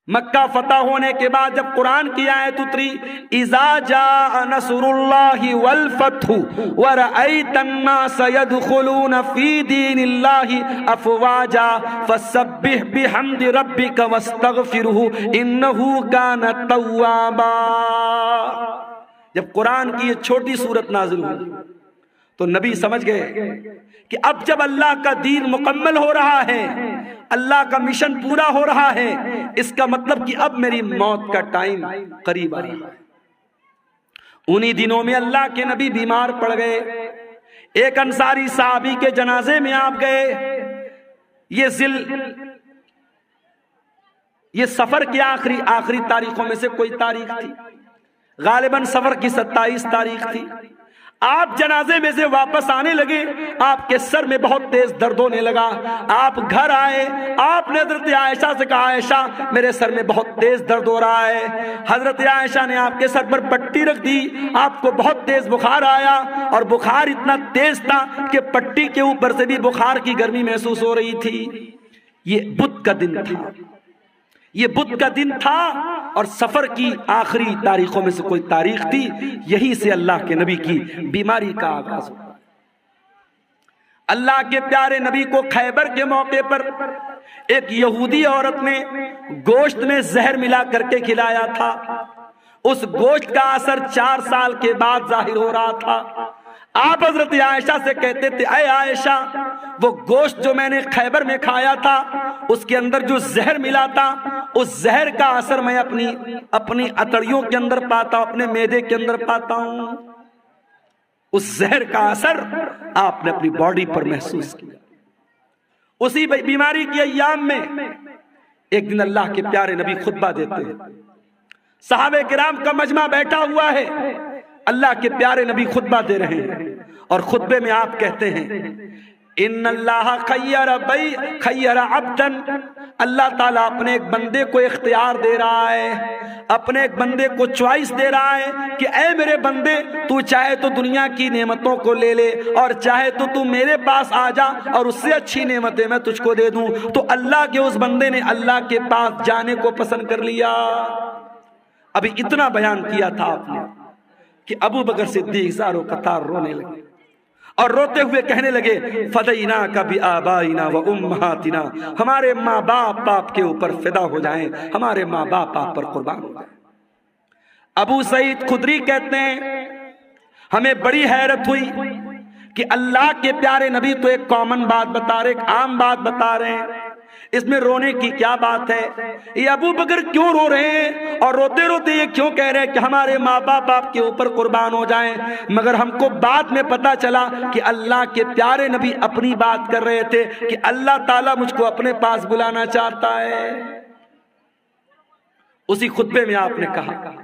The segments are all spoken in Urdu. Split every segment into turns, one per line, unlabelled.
مکہ فتح ہونے کے بعد جب قرآن کی آیت اتری اذا جاء نصر اللہ والفتح ورأیت الناس يدخلون فی دین اللہ افواجا فسبح بحمد ربک واستغفرہ انہ کان توابا. جب قرآن کی یہ چھوٹی سورت نازل ہوئی تو نبی سمجھ گئے کہ اب جب اللہ کا دین مکمل ہو رہا ہے، اللہ کا مشن پورا ہو رہا ہے، اس کا مطلب کہ اب میری موت کا ٹائم قریب آ رہا ہے. انہی دنوں میں اللہ کے نبی بیمار پڑ گئے. ایک انصاری صحابی کے جنازے میں آپ گئے. یہ سفر کی آخری تاریخوں میں سے کوئی تاریخ تھی، غالباً سفر کی 27 تاریخ تھی. آپ جنازے میں سے واپس آنے لگے، آپ کے سر میں بہت تیز درد ہونے لگا. آپ گھر آئے، آپ نے حضرت عائشہ سے کہا عائشہ میرے سر میں بہت تیز درد ہو رہا ہے. حضرت عائشہ نے آپ کے سر پر پٹی رکھ دی. آپ کو بہت تیز بخار آیا اور بخار اتنا تیز تھا کہ پٹی کے اوپر سے بھی بخار کی گرمی محسوس ہو رہی تھی. یہ بدھ کا دن تھا، یہ بدھ کا دن تھا اور سفر کی آخری تاریخوں میں سے کوئی تاریخ تھی. یہی سے اللہ کے نبی کی بیماری کا آغاز ہوا. اللہ کے پیارے نبی کو خیبر کے موقع پر ایک یہودی عورت نے گوشت میں زہر ملا کر کے کھلایا تھا. اس گوشت کا اثر 4 سال کے بعد ظاہر ہو رہا تھا. آپ حضرت عائشہ سے کہتے تھے اے عائشہ وہ گوشت جو میں نے خیبر میں کھایا تھا اس کے اندر جو زہر ملا تھا اس زہر کا اثر میں اپنی اتڑیوں کے اندر پاتا ہوں، اپنے معدے کے اندر پاتا ہوں. اس زہر کا اثر آپ نے اپنی باڈی پر محسوس کیا. اسی بیماری کی ایام میں ایک دن اللہ کے پیارے نبی خطبہ دیتے ہیں. صحابہ کرام کا مجمع بیٹھا ہوا ہے، اللہ کے پیارے نبی خطبہ دے رہے ہیں اور خطبے میں آپ کہتے ہیں ان اللہ خیر عبدا، اللہ تعالیٰ اپنے ایک بندے کو اختیار دے رہا ہے، اپنے ایک بندے کو چوائس دے رہا ہے کہ اے میرے بندے تو چاہے تو دنیا کی نعمتوں کو لے لے اور چاہے تو میرے پاس آ جا اور اس سے اچھی نعمتیں میں تجھ کو دے دوں. تو اللہ کے اس بندے نے اللہ کے پاس جانے کو پسند کر لیا. ابھی اتنا بیان کیا تھا آپ نے کہ ابو بکر صدیق زاروں قطار رونے لگے اور روتے ہوئے کہنے لگے فدیناک بآبائنا و امہاتنا، ہمارے ماں باپ آپ کے اوپر فدا ہو جائیں، ہمارے ماں باپ آپ پر قربان ہو جائیں. ابو سعید خدری کہتے ہیں ہمیں بڑی حیرت ہوئی کہ اللہ کے پیارے نبی تو ایک کامن بات بتا رہے، ایک عام بات بتا رہے ہیں، اس میں رونے کی کیا بات ہے؟ یہ ابو بکر کیوں رو رہے ہیں اور روتے روتے یہ کیوں کہہ رہے ہیں کہ ہمارے ماں باپ آپ کے اوپر قربان ہو جائیں؟ مگر ہم کو بعد میں پتا چلا کہ اللہ کے پیارے نبی اپنی بات کر رہے تھے کہ اللہ تعالیٰ مجھ کو اپنے پاس بلانا چاہتا ہے. اسی خطبے میں آپ نے کہا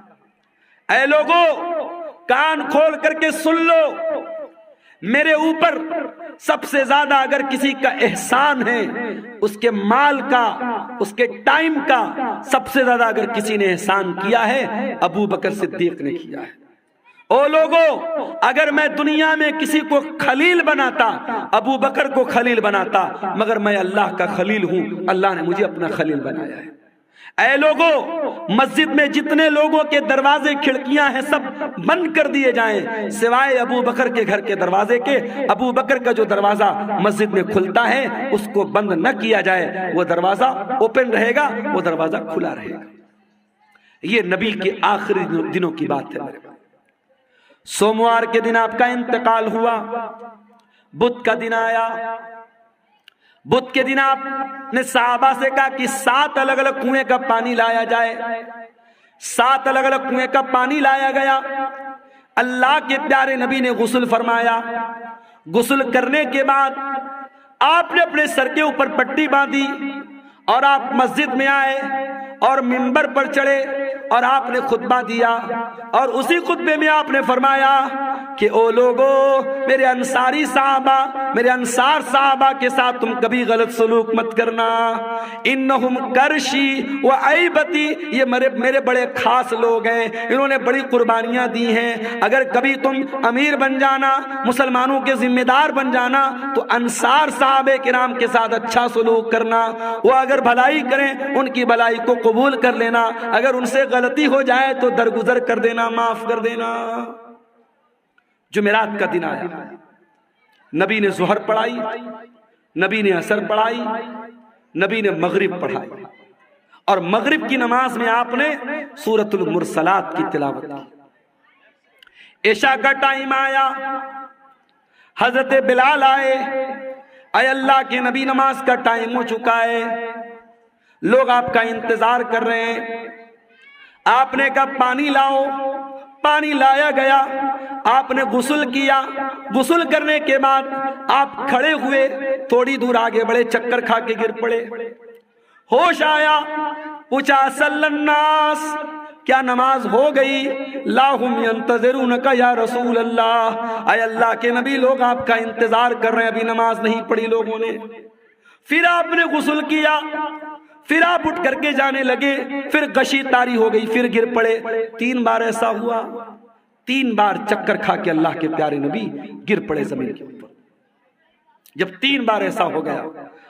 اے لوگوں کان کھول کر کے سن لو، میرے اوپر سب سے زیادہ اگر کسی کا احسان ہے، اس کے مال کا، اس کے ٹائم کا سب سے زیادہ اگر کسی نے احسان کیا ہے ابو بکر صدیق نے کیا ہے. او لوگوں اگر میں دنیا میں کسی کو خلیل بناتا ابو بکر کو خلیل بناتا، مگر میں اللہ کا خلیل ہوں، اللہ نے مجھے اپنا خلیل بنایا ہے. اے لوگوں مسجد میں جتنے لوگوں کے دروازے کھڑکیاں ہیں سب بند کر دیے جائیں سوائے ابو بکر کے گھر کے دروازے کے. ابو بکر کا جو دروازہ مسجد میں کھلتا ہے اس کو بند نہ کیا جائے، وہ دروازہ اوپن رہے گا، وہ دروازہ کھلا رہے گا. یہ نبی کے آخری دنوں کی بات ہے. سوموار کے دن آپ کا انتقال ہوا، بدھ کا دن آیا. بدھ کے دن آپ نے صحابہ سے کہا کہ 7 الگ الگ کنویں کا پانی لایا جائے. 7 الگ الگ کنویں کا پانی لایا گیا. اللہ کے پیارے نبی نے غسل فرمایا. غسل کرنے کے بعد آپ نے اپنے سر کے اوپر پٹی باندھی اور آپ مسجد میں آئے اور منبر پر چڑھے اور آپ نے خطبہ دیا اور اسی خطبے میں آپ نے فرمایا کہ او لوگو میرے انصاری صحابہ، میرے انصار صحابہ کے ساتھ تم کبھی غلط سلوک مت کرنا، انہم کرشی و عیبتی، یہ میرے بڑے خاص لوگ ہیں، انہوں نے بڑی قربانیاں دی ہیں، اگر کبھی تم امیر بن جانا، مسلمانوں کے ذمہ دار بن جانا تو انصار صحابہ کرام کے ساتھ اچھا سلوک کرنا، وہ اگر بھلائی کریں ان کی بھلائی کو قبول کر لینا، اگر ان سے غلطی ہو جائے تو درگزر کر دینا، معاف کر دینا۔ جمعرات کا دن آیا، نبی نے ظہر پڑھائی، نبی نے عصر پڑھائی، نبی نے مغرب پڑھائی، اور مغرب کی نماز میں آپ نے سورۃ المرسلات کی تلاوت کی۔ عشاء کا ٹائم آیا، حضرت بلال آئے، اے اللہ کے نبی نماز کا ٹائم ہو چکا ہے، لوگ آپ کا انتظار کر رہے ہیں۔ آپ نے کہا پانی لاؤ، پانی لایا گیا، آپ نے غسل کیا، غسل کرنے کے بعد آپ کھڑے ہوئے، تھوڑی دور آگے بڑے، چکر کھا کے گر پڑے، ہوش آیا، پوچھا صلی الناس، کیا نماز ہو گئی؟ لا هم ينتظرونک یا رسول اللہ، اے اللہ کے نبی لوگ آپ کا انتظار کر رہے ہیں، ابھی نماز نہیں پڑھی لوگوں نے۔ پھر آپ نے غسل کیا، پھر آپ اٹھ کر کے جانے لگے، پھر غشی طاری ہو گئی، پھر گر پڑے، 3 بار ایسا ہوا، 3 بار چکر کھا کے اللہ کے پیارے نبی گر پڑے زمین کے اوپر۔ جب 3 بار ایسا ہو گیا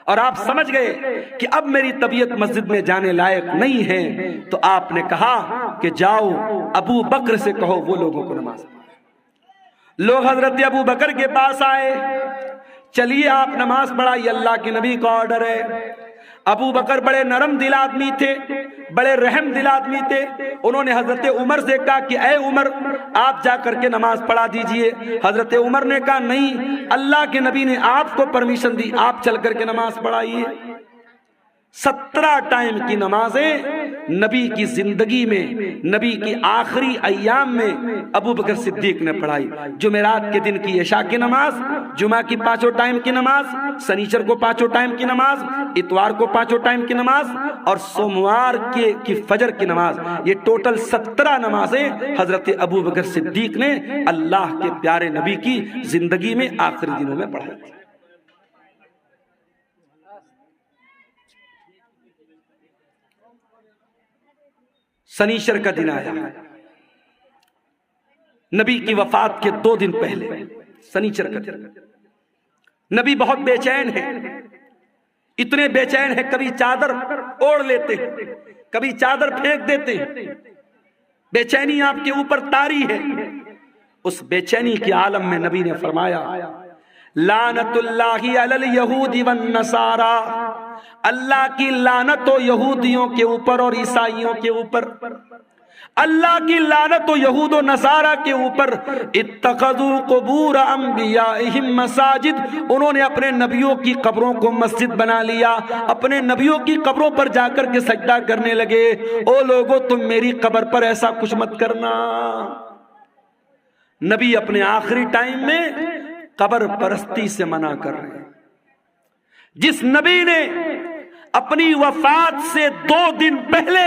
اور آپ سمجھ گئے کہ اب میری طبیعت مسجد میں جانے لائق نہیں ہے، تو آپ نے کہا کہ جاؤ ابو بکر سے کہو وہ لوگوں کو نماز پڑھائیں۔ لوگ حضرت ابو بکر کے پاس آئے، چلیے آپ نماز پڑھائیے، اللہ کے نبی کا آرڈر ہے۔ ابو بکر بڑے نرم دل آدمی تھے، بڑے رحم دل آدمی تھے، انہوں نے حضرت عمر سے کہا کہ اے عمر آپ جا کر کے نماز پڑھا دیجئے۔ حضرت عمر نے کہا نہیں، اللہ کے نبی نے آپ کو پرمیشن دی، آپ چل کر کے نماز پڑھائیے۔ 17 ٹائم کی نمازیں نبی کی زندگی میں، نبی کی آخری ایام میں ابو بکر صدیق نے پڑھائی۔ جمعرات کے دن کی عشاء کی نماز، جمعہ کی 5 ٹائم کی نماز، سنیچر کو 5 ٹائم کی نماز، اتوار کو 5 ٹائم کی نماز، اور سوموار کی فجر کی نماز، یہ ٹوٹل 17 نمازیں حضرت ابو بکر صدیق نے اللہ کے پیارے نبی کی زندگی میں آخری دنوں میں پڑھائی۔ سنیچر کا دن آیا، نبی کی وفات کے 2 دن پہلے، سنیچر کا دن، نبی بہت بے چین ہے، اتنے بے چین ہے کبھی چادر اوڑھ لیتے، کبھی چادر پھینک دیتے، بے چینی آپ کے اوپر طاری ہے۔ اس بے چینی کے عالم میں نبی نے فرمایا لعنت اللہ علی الیہود والنصارى، اللہ کی لعنت ہو یہودیوں کے اوپر اور عیسائیوں کے اوپر، اللہ کی لعنت ہو یہود و نصارہ کے اوپر۔ اتخذوا قبور انبیائہم مساجد، انہوں نے اپنے نبیوں کی قبروں کو مسجد بنا لیا، اپنے نبیوں کی قبروں پر جا کر کے سجدہ کرنے لگے۔ او لوگو تم میری قبر پر ایسا کچھ مت کرنا۔ نبی اپنے آخری ٹائم میں قبر پرستی سے منع کر رہے ہیں۔ جس نبی نے اپنی وفات سے 2 دن پہلے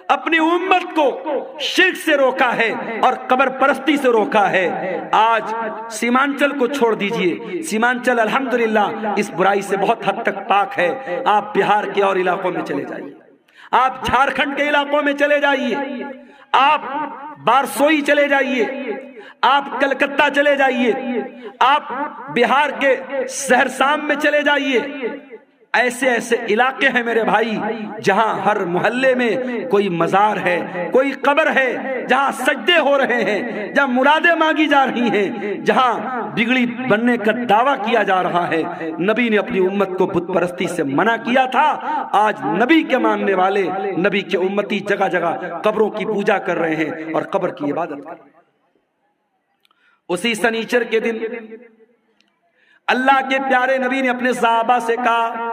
اپنی امت کو شرک سے روکا ہے اور قبر پرستی سے روکا ہے، آج سیمانچل کو چھوڑ دیجئے، سیمانچل الحمدللہ اس برائی سے بہت حد تک پاک ہے۔ آپ بہار کے اور علاقوں میں چلے جائیے، آپ جھارکھنڈ کے علاقوں میں چلے جائیے، آپ بارسوئی چلے جائیے، آپ کلکتہ چلے جائیے، آپ بہار کے سہرسام میں چلے جائیے، ایسے ایسے علاقے ہیں میرے بھائی جہاں ہر محلے میں کوئی مزار ہے، کوئی قبر ہے، جہاں سجدے ہو رہے ہیں، جہاں مرادیں مانگی جا رہی ہیں، جہاں بگڑی بننے کا دعویٰ کیا جا رہا ہے۔ نبی نے اپنی امت کو بت پرستی سے منع کیا تھا، آج نبی کے ماننے والے، نبی کے امتی جگہ جگہ قبروں کی پوجا کر رہے ہیں اور قبر کی عبادت کر رہے ہیں۔ اسی سنیچر کے دن اللہ کے پیارے نبی نے اپنے صحابہ سے کہا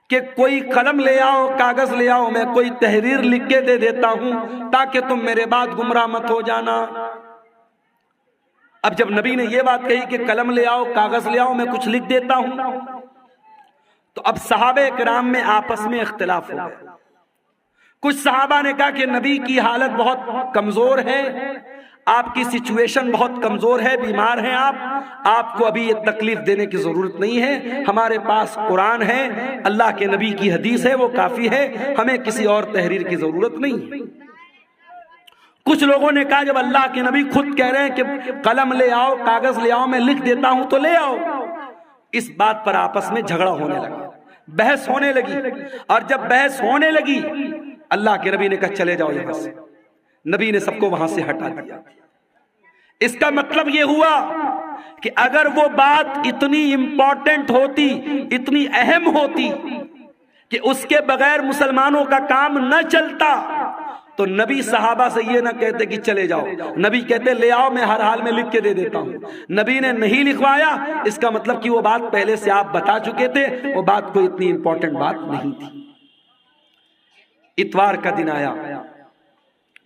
کہ کوئی قلم لے آؤ، کاغذ لے آؤ، میں کوئی تحریر لکھ کے دے دیتا ہوں تاکہ تم میرے بعد گمراہ مت ہو جانا۔ اب جب نبی نے یہ بات کہی کہ قلم لے آؤ، کاغذ لے آؤ، میں کچھ لکھ دیتا ہوں، تو اب صحابہ کرام میں آپس میں اختلاف ہو گیا۔ کچھ صحابہ نے کہا کہ نبی کی حالت بہت کمزور ہے، آپ کی سچویشن بہت کمزور ہے، بیمار ہیں آپ کو ابھی یہ تکلیف دینے کی ضرورت نہیں ہے، ہمارے پاس قرآن ہے، اللہ کے نبی کی حدیث ہے، وہ کافی ہے، ہمیں کسی اور تحریر کی ضرورت نہیں ہے۔ کچھ لوگوں نے کہا جب اللہ کے نبی خود کہہ رہے ہیں کہ قلم لے آؤ، کاغذ لے آؤ، میں لکھ دیتا ہوں تو لے آؤ۔ اس بات پر آپس میں جھگڑا ہونے لگا، بحث ہونے لگی، اور جب بحث ہونے لگی اللہ کے نبی نے کہا چلے جاؤ یہاں سے، نبی نے سب کو وہاں سے ہٹا دیا۔ اس کا مطلب یہ ہوا کہ اگر وہ بات اتنی امپورٹنٹ ہوتی، اتنی اہم ہوتی کہ اس کے بغیر مسلمانوں کا کام نہ چلتا تو نبی صحابہ سے یہ نہ کہتے کہ چلے جاؤ، نبی کہتے لے آؤ، میں ہر حال میں لکھ کے دے دیتا ہوں۔ نبی نے نہیں لکھوایا، اس کا مطلب کہ وہ بات پہلے سے آپ بتا چکے تھے، وہ بات کوئی اتنی امپورٹنٹ بات نہیں تھی۔ اتوار کا دن آیا،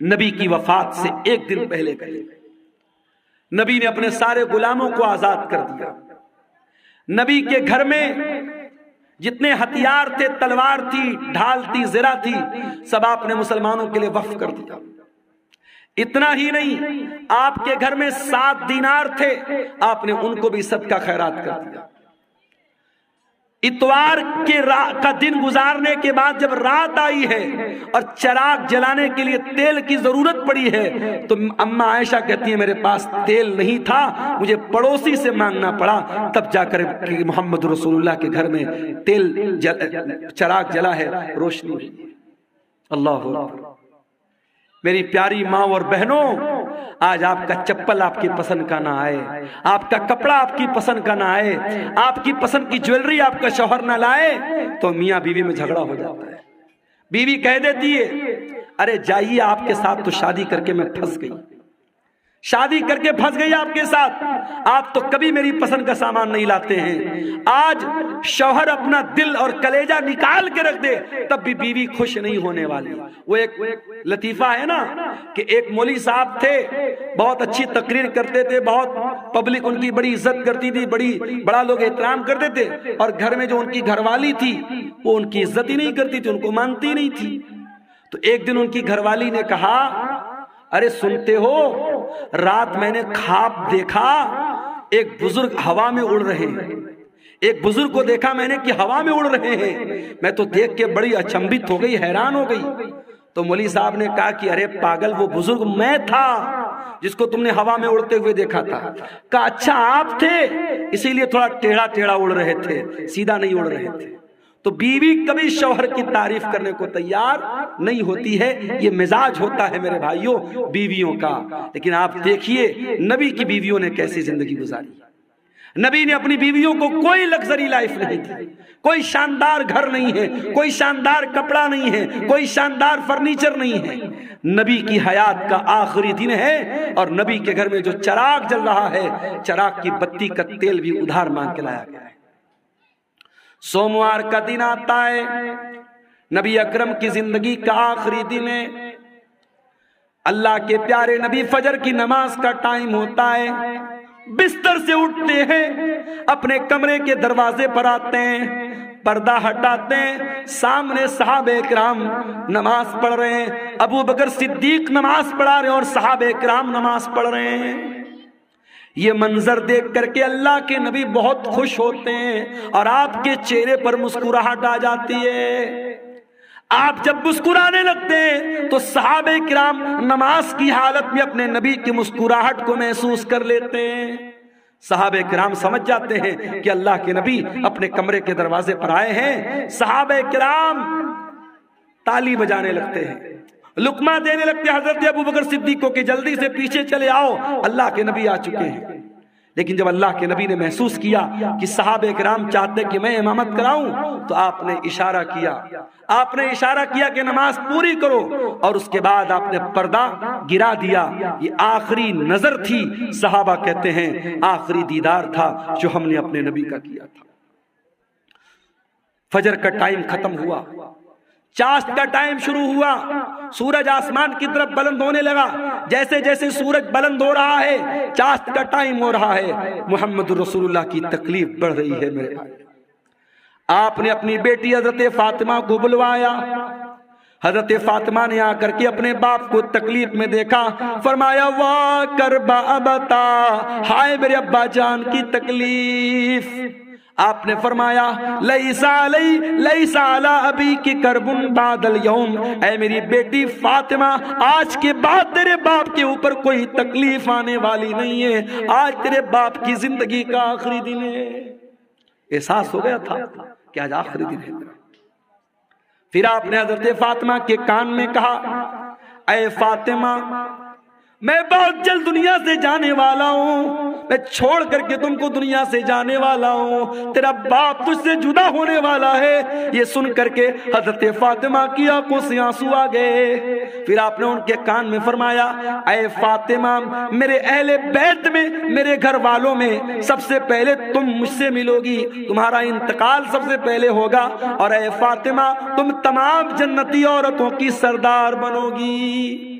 نبی کی وفات سے ایک دن پہلے کا دن، نبی نے اپنے سارے غلاموں کو آزاد کر دیا۔ نبی کے گھر میں جتنے ہتھیار تھے، تلوار تھی، ڈھال تھی، زرہ تھی، سب آپ نے مسلمانوں کے لیے وقف کر دیا۔ اتنا ہی نہیں، آپ کے گھر میں 7 دینار تھے، آپ نے ان کو بھی صدقہ خیرات کر دیا۔ اتوار کا دن گزارنے کے بعد جب رات آئی ہے اور چراغ جلانے کے لیے تیل کی ضرورت پڑی ہے تو اماں عائشہ کہتی ہیں میرے پاس تیل نہیں تھا، مجھے پڑوسی سے مانگنا پڑا، تب جا کر محمد رسول اللہ کے گھر میں چراغ جلا ہے، روشنی ہوئی۔ اللہ اکبر۔ میری پیاری ماں اور بہنوں، آج آپ کا چپل آپ کی پسند کا نہ آئے، آپ کا کپڑا آپ کی پسند کا نہ آئے، آپ کی پسند کی جویلری آپ کا شوہر نہ لائے تو میاں بیوی میں جھگڑا ہو جاتا ہے۔ بیوی کہہ دیتی ہے ارے جائیے، آپ کے ساتھ تو شادی کر کے میں پھنس گئی، شادی کر کے پھنس گئی آپ کے ساتھ، آپ تو کبھی میری پسند کا سامان نہیں لاتے ہیں۔ آج شوہر اپنا دل اور کلیجہ نکال کے رکھ دے تب بھی بیوی خوش نہیں ہونے والی۔ وہ ایک لطیفہ ہے نا کہ ایک مولوی صاحب تھے، بہت اچھی تقریر کرتے تھے، بہت پبلک ان کی بڑی عزت کرتی تھی، بڑا لوگ احترام کرتے تھے، اور گھر میں جو ان کی گھر والی تھی وہ ان کی عزت ہی نہیں کرتی تھی، ان کو مانتی نہیں تھی۔ تو ایک دن ان کی گھر والی نے کہا ارے سنتے ہو، رات میں نے خواب دیکھا ایک بزرگ ہوا میں اڑ رہے ہیں، ایک بزرگ کو دیکھا میں نے کہ ہوا میں اڑ رہے ہیں، میں تو دیکھ کے بڑی اچنبھت ہو گئی، حیران ہو گئی۔ تو مولوی صاحب نے کہا کہ ارے پاگل، وہ بزرگ میں تھا جس کو تم نے ہوا میں اڑتے ہوئے دیکھا تھا۔ کہا اچھا آپ تھے، اسی لیے تھوڑا ٹیڑھا ٹیڑھا اڑ رہے تھے، سیدھا نہیں اڑ رہے تھے۔ تو بیوی کبھی شوہر کی تعریف کرنے کو تیار نہیں ہوتی ہے، یہ مزاج ہوتا ہے میرے بھائیوں بیویوں کا۔ لیکن آپ دیکھیے نبی کی بیویوں نے کیسی زندگی گزاری۔ نبی نے اپنی بیویوں کو کوئی لگژری لائف نہیں دی، کوئی شاندار گھر نہیں ہے، کوئی شاندار کپڑا نہیں ہے، کوئی شاندار فرنیچر نہیں ہے۔ نبی کی حیات کا آخری دن ہے اور نبی کے گھر میں جو چراغ جل رہا ہے، چراغ کی بتی کا تیل بھی ادھار مانگ کے لایا گیا ہے۔ سوموار کا دن آتا ہے، نبی اکرم کی زندگی کا آخری دن ہے۔ اللہ کے پیارے نبی فجر کی نماز کا ٹائم ہوتا ہے، بستر سے اٹھتے ہیں، اپنے کمرے کے دروازے پر آتے ہیں، پردہ ہٹاتے ہیں، سامنے صحابہ کرام نماز پڑھ رہے ہیں، ابو بکر صدیق نماز پڑھا رہے ہیں اور صحابہ کرام نماز پڑھ رہے ہیں۔ یہ منظر دیکھ کر کے اللہ کے نبی بہت خوش ہوتے ہیں اور آپ کے چہرے پر مسکراہٹ آ جاتی ہے۔ آپ جب مسکرانے لگتے ہیں تو صحابہ کرام نماز کی حالت میں اپنے نبی کی مسکراہٹ کو محسوس کر لیتے ہیں۔ صحابہ کرام سمجھ جاتے ہیں کہ اللہ کے نبی اپنے کمرے کے دروازے پر آئے ہیں۔ صحابہ کرام تالی بجانے لگتے ہیں، لقمہ دینے لگتے حضرت ابو بکر صدیق کو کہ جلدی سے پیچھے چلے آؤ، اللہ کے نبی آ چکے ہیں۔ لیکن جب اللہ کے نبی نے محسوس کیا کہ صحابہ کرام چاہتے کہ میں امامت کراؤں تو آپ نے اشارہ کیا کہ نماز پوری کرو، اور اس کے بعد آپ نے پردہ گرا دیا۔ یہ آخری نظر تھی، صحابہ کہتے ہیں آخری دیدار تھا جو ہم نے اپنے نبی کا کیا تھا۔ فجر کا ٹائم ختم ہوا، چاشت کا ٹائم شروع ہوا، سورج آسمان کی طرف بلند ہونے لگا۔ جیسے جیسے سورج بلند ہو رہا ہے چاشت کا ٹائم ہو رہا ہے، محمد رسول اللہ کی تکلیف بڑھ رہی ہے میرے بھائی۔ آپ نے اپنی بیٹی حضرت فاطمہ کو بلوایا، حضرت فاطمہ نے آ کر کے اپنے باپ کو تکلیف میں دیکھا، فرمایا واہ کربا ابتا، ہائے میرے ابا جان کی تکلیف۔ آپ نے فرمایا لیس علی ابی کی کربن بعد اليوم، اے میری بیٹی فاطمہ آج کے بعد تیرے باپ کے اوپر کوئی تکلیف آنے والی نہیں ہے، آج تیرے باپ کی زندگی کا آخری دن ہے۔ احساس ہو گیا تھا کہ آج آخری دن ہے۔ پھر آپ نے حضرت فاطمہ کے کان میں کہا، اے فاطمہ میں بہت جلد دنیا سے جانے والا ہوں، میں چھوڑ کر کے تم کو دنیا سے جانے والا ہوں، تیرا باپ تجھ سے جدا ہونے والا ہے۔ یہ سن کر کے حضرت فاطمہ کی آنکھوں سے آنسو آ گئے۔ پھر آپ نے ان کے کان میں فرمایا، اے فاطمہ میرے اہل بیت میں، میرے گھر والوں میں سب سے پہلے تم مجھ سے ملو گی، تمہارا انتقال سب سے پہلے ہوگا، اور اے فاطمہ تم تمام جنتی عورتوں کی سردار بنو گی۔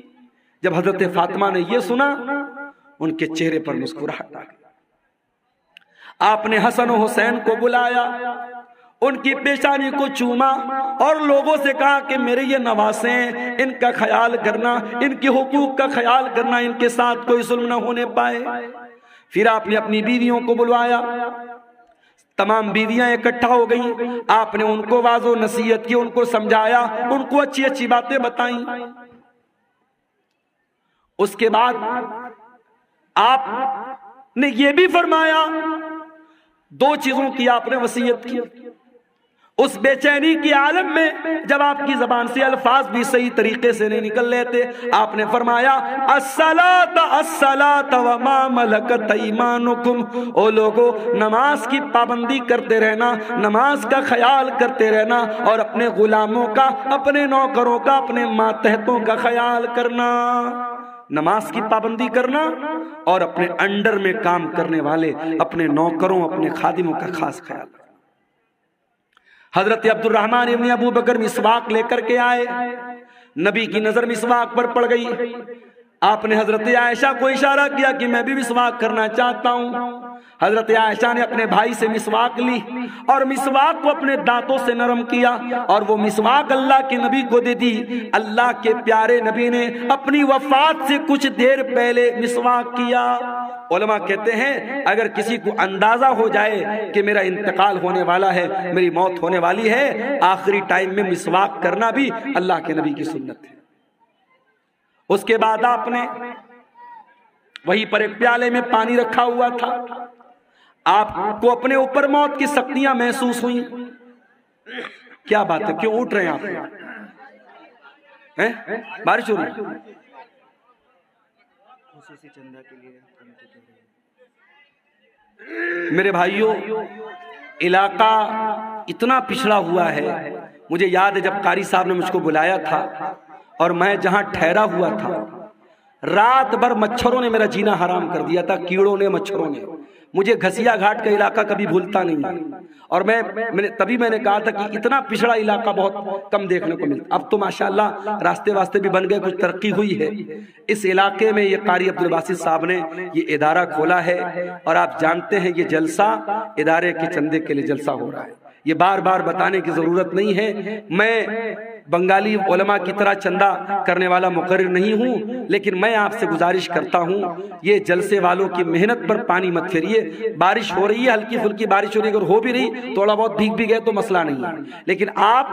جب حضرت فاطمہ نے یہ سنا ان کے چہرے پر مسکراہٹ آ گئی۔ آپ نے حسن و حسین کو بلایا، ان کی پیشانی کو چوما اور لوگوں سے کہا کہ میرے یہ نواسے ہیں، ان کا خیال کرنا، ان کے حقوق کا خیال کرنا، ان کے ساتھ کوئی ظلم نہ ہونے پائے۔ پھر آپ نے اپنی بیویوں کو بلوایا، تمام بیویاں اکٹھا ہو گئیں، آپ نے ان کو واضح و نصیحت کی، ان کو سمجھایا، ان کو اچھی اچھی باتیں بتائیں۔ اس کے بعد آپ نے یہ بھی فرمایا، دو چیزوں کی آپ نے وصیت کی۔ اس بے چینی کے عالم میں جب آپ کی زبان سے الفاظ بھی صحیح طریقے سے نہیں نکل رہے تھے، آپ نے فرمایا الصلاۃ الصلاۃ وما ملکت ایمانکم، او لوگو نماز کی پابندی کرتے رہنا، نماز کا خیال کرتے رہنا، اور اپنے غلاموں کا، اپنے نوکروں کا، اپنے ماتحتوں کا خیال کرنا۔ نماز کی پابندی کرنا اور اپنے انڈر میں کام کرنے والے اپنے نوکروں، اپنے خادموں کا خاص خیال رکھنا۔ حضرت عبد الرحمن ابن ابو بکر مسواک لے کر کے آئے، نبی کی نظر مسواک پر پڑ گئی۔ آپ نے حضرت عائشہ کو اشارہ کیا کہ میں بھی مسواک کرنا چاہتا ہوں۔ حضرت عائشہ نے اپنے بھائی سے مسواک لی اور مسواک کو اپنے دانتوں سے نرم کیا اور وہ مسواک اللہ کے نبی کو دے دی۔ اللہ کے پیارے نبی نے اپنی وفات سے کچھ دیر پہلے مسواک کیا۔ علماء کہتے ہیں اگر کسی کو اندازہ ہو جائے کہ میرا انتقال ہونے والا ہے، میری موت ہونے والی ہے، آخری ٹائم میں مسواک کرنا بھی اللہ کے نبی کی سنت ہے۔ اس کے بعد آپ نے وہیں پر ایک پیالے میں پانی رکھا ہوا تھا، آپ کو اپنے اوپر موت کی سختیاں محسوس ہوئیں۔ کیا بات ہے، کیوں اٹھ رہے ہیں آپ؟ بارش ہو رہی ہے؟ میرے بھائیوں، علاقہ اتنا پچھڑا ہوا ہے، مجھے یاد ہے جب قاری صاحب نے مجھ کو بلایا تھا اور میں جہاں ٹھہرا ہوا تھا، رات بھر مچھروں نے میرا جینا حرام کر دیا تھا، کیڑوں نے، مچھروں نے۔ مجھے گھسیا گھاٹ کا علاقہ کبھی بھولتا نہیں ہے، اور تبھی میں نے کہا تھا کہ اتنا پچھڑا علاقہ بہت کم دیکھنے کو ملتا۔ اب تو ماشاءاللہ راستے واسطے بھی بن گئے، کچھ ترقی ہوئی ہے۔ اس علاقے میں یہ قاری عبد الباسط صاحب نے یہ ادارہ کھولا ہے، اور آپ جانتے ہیں یہ جلسہ ادارے کے چندے کے لیے جلسہ ہو رہا ہے۔ یہ بار بار بتانے کی ضرورت نہیں ہے، میں بنگالی علماء کی طرح چندہ کرنے والا مقرر نہیں ہوں، لیکن میں آپ سے گزارش کرتا ہوں یہ جلسے والوں کی محنت پر پانی مت پھیریے۔ بارش ہو رہی ہے، ہلکی پھلکی بارش ہو رہی ہے، اگر ہو بھی رہی تھوڑا بہت بھیگ بھی گئے تو مسئلہ نہیں ہے، لیکن آپ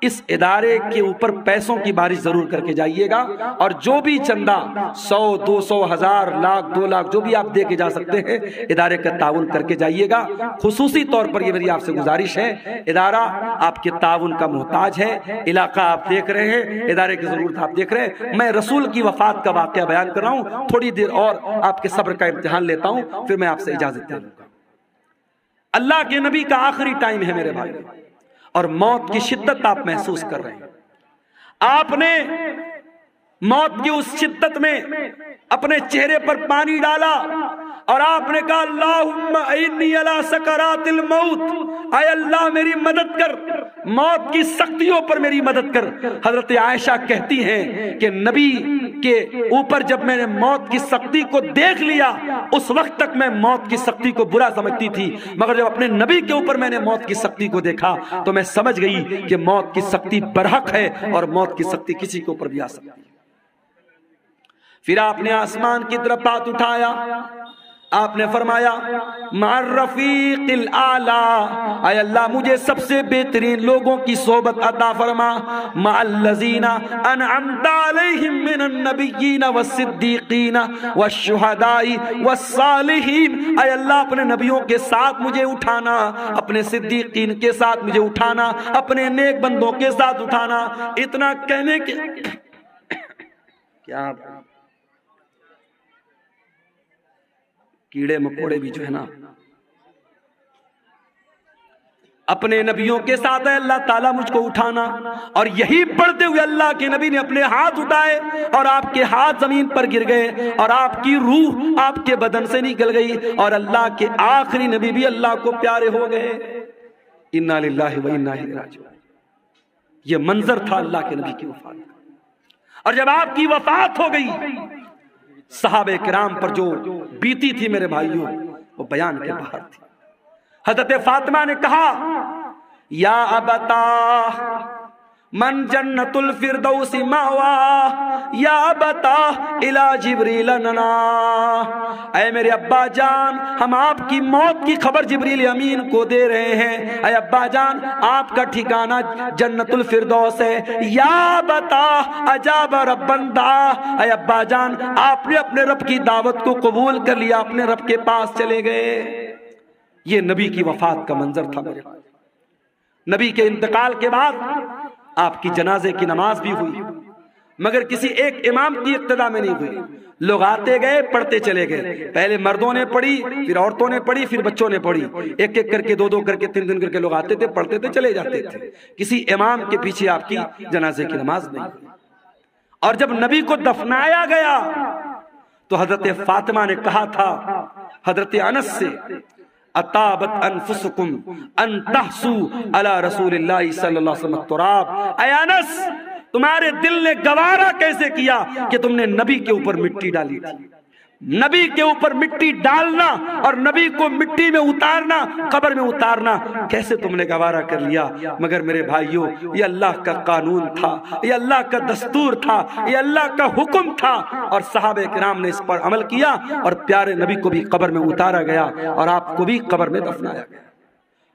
اس ادارے کے اوپر پیسوں کی بارش ضرور کر کے جائیے گا، اور جو بھی چندہ 100 200 1000 لاکھ 2 لاکھ جو بھی آپ دے کے جا سکتے ہیں ادارے کا تعاون کر کے جائیے گا۔ خصوصی طور پر یہ میری آپ سے گزارش ہے، ادارہ آپ کے تعاون کا محتاج ہے، علاقہ آپ دیکھ رہے ہیں، ادارے کی ضرورت آپ دیکھ رہے ہیں۔ میں رسول کی وفات کا واقعہ بیان کر رہا ہوں، تھوڑی دیر اور آپ کے صبر کا امتحان لیتا ہوں، پھر میں آپ سے اجازت لوں گا۔ اللہ کے نبی کا آخری ٹائم ہے میرے بھائی، اور موت کی شدت آپ محسوس کر رہے ہیں۔ آپ نے موت کی اس شدت میں اپنے چہرے پر پانی ڈالا اور آپ نے کہا اللہم اعنی علی سکرات الموت، اے اللہ میری مدد کر، موت کی سختیوں پر میری مدد کر۔ حضرت عائشہ کہتی ہیں کہ نبی کے اوپر جب میں نے موت کی سختی کو دیکھ لیا، اس وقت تک میں موت کی سختی کو برا سمجھتی تھی، مگر جب اپنے نبی کے اوپر میں نے موت کی سختی کو دیکھا تو میں سمجھ گئی کہ موت کی سختی برحق ہے اور موت کی سختی کسی کے اوپر بھی آ سکتی ہے۔ پھر آپ نے آسمان کی طرف ہاتھ اٹھایا، آپ نے فرمایا مع الرفیق الاعلی، اے اللہ مجھے سب سے بہترین لوگوں کی صحبت عطا فرما، مع الذین انعمت علیہم من النبیین والصدیقین والشہداء والصالحین، اے اللہ اپنے نبیوں کے ساتھ مجھے اٹھانا، اپنے صدیقین کے ساتھ مجھے اٹھانا، اپنے نیک بندوں کے ساتھ اٹھانا۔ اتنا کہنے کے کیا کیڑے مکوڑے بھی جو ہے نا اپنے نبیوں کے ساتھ ہے، اللہ تعالیٰ مجھ کو اٹھانا۔ اور یہی پڑھتے ہوئے اللہ کے نبی نے اپنے ہاتھ اٹھائے اور آپ کے ہاتھ زمین پر گر گئے اور آپ کی روح آپ کے بدن سے نکل گئی اور اللہ کے آخری نبی بھی اللہ کو پیارے ہو گئے۔ انا للہ و انا الیہ راجعون۔ یہ منظر تھا اللہ کے نبی کی وفات کا۔ اور جب آپ کی وفات ہو گئی، صحابہ کرام پر جو بیتی تھی میرے بھائیوں وہ بیان کے باہر تھی۔ حضرت فاطمہ نے کہا یا ابتا من جنت الفردوس مأوا یا ابتا الی جبریل ننا، اے میرے ابا جان ہم آپ کی موت کی خبر جبریل امین کو دے رہے ہیں، اے ابا جان آپ کا ٹھکانہ جنت الفردوس ہے۔ یا ابتا اجاب ربن دعا، اے ابا جان آپ نے اپنے رب کی دعوت کو قبول کر لیا، اپنے رب کے پاس چلے گئے۔ یہ نبی کی وفات کا منظر تھا میرے بھائی۔ نبی کے انتقال کے بعد آپ کی جنازے کی نماز بھی ہوئی، مگر کسی ایک امام کی اقتدا میں نہیں ہوئی۔ لوگ آتے گئے پڑھتے چلے گئے، پہلے مردوں نے پڑھی، پھر عورتوں نے پڑھی، پھر بچوں نے پڑھی، ایک ایک کر کے دو دو کر کے تین کر کے لوگ آتے تھے، پڑھتے تھے، چلے جاتے تھے۔ کسی امام کے پیچھے آپ کی جنازے کی نماز نہیں ہوئی۔ اور جب نبی کو دفنایا گیا تو حضرت فاطمہ نے کہا تھا حضرت انس سے اطابت انفسکم ان تحسو علی رسول اللہ صلی اللہ علیہ وسلم التراب، اے انس تمہارے دل نے گوارا کیسے کیا کہ تم نے نبی کے اوپر مٹی ڈالی تھی؟ نبی کے اوپر مٹی ڈالنا اور نبی کو مٹی میں اتارنا، قبر میں اتارنا کیسے تم نے گوارا کر لیا؟ مگر میرے بھائیوں یہ اللہ کا قانون تھا، یہ اللہ کا دستور تھا، یہ اللہ کا حکم تھا، اور صحابہ کرام نے اس پر عمل کیا اور پیارے نبی کو بھی قبر میں اتارا گیا اور آپ کو بھی قبر میں دفنایا گیا۔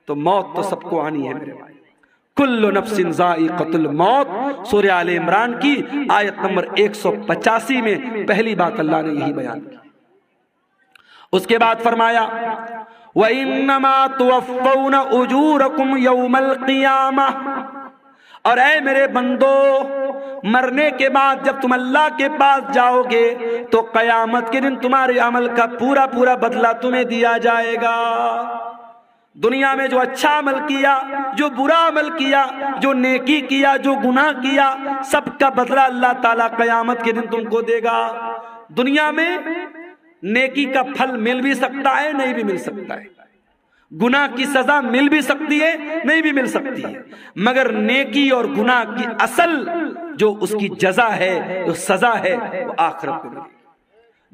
تو موت تو سب کو آنی ہے میرے بھائی، کل نفس ذائقۃ الموت، سورہ آل عمران کی آیت نمبر 185 میں پہلی بات اللہ نے یہی بیان کی۔ اس کے بعد فرمایا وَإِنَّمَا تُوَفَّوْنَ أُجُورَكُمْ يَوْمَ الْقِيَامَةِ، اور اے میرے بندو مرنے کے بعد جب تم اللہ کے پاس جاؤ گے تو قیامت کے دن تمہارے عمل کا پورا پورا بدلہ تمہیں دیا جائے گا۔ دنیا میں جو اچھا عمل کیا، جو برا عمل کیا، جو نیکی کیا، جو گناہ کیا، سب کا بدلہ اللہ تعالیٰ قیامت کے دن تم کو دے گا۔ دنیا میں نیکی کا پھل مل بھی سکتا ہے، نہیں بھی مل سکتا ہے، گناہ کی سزا مل بھی سکتی ہے، نہیں بھی مل سکتی ہے، مگر نیکی اور گناہ کی اصل جو اس کی جزا ہے، جو سزا ہے، وہ آخرت میں ملے گی۔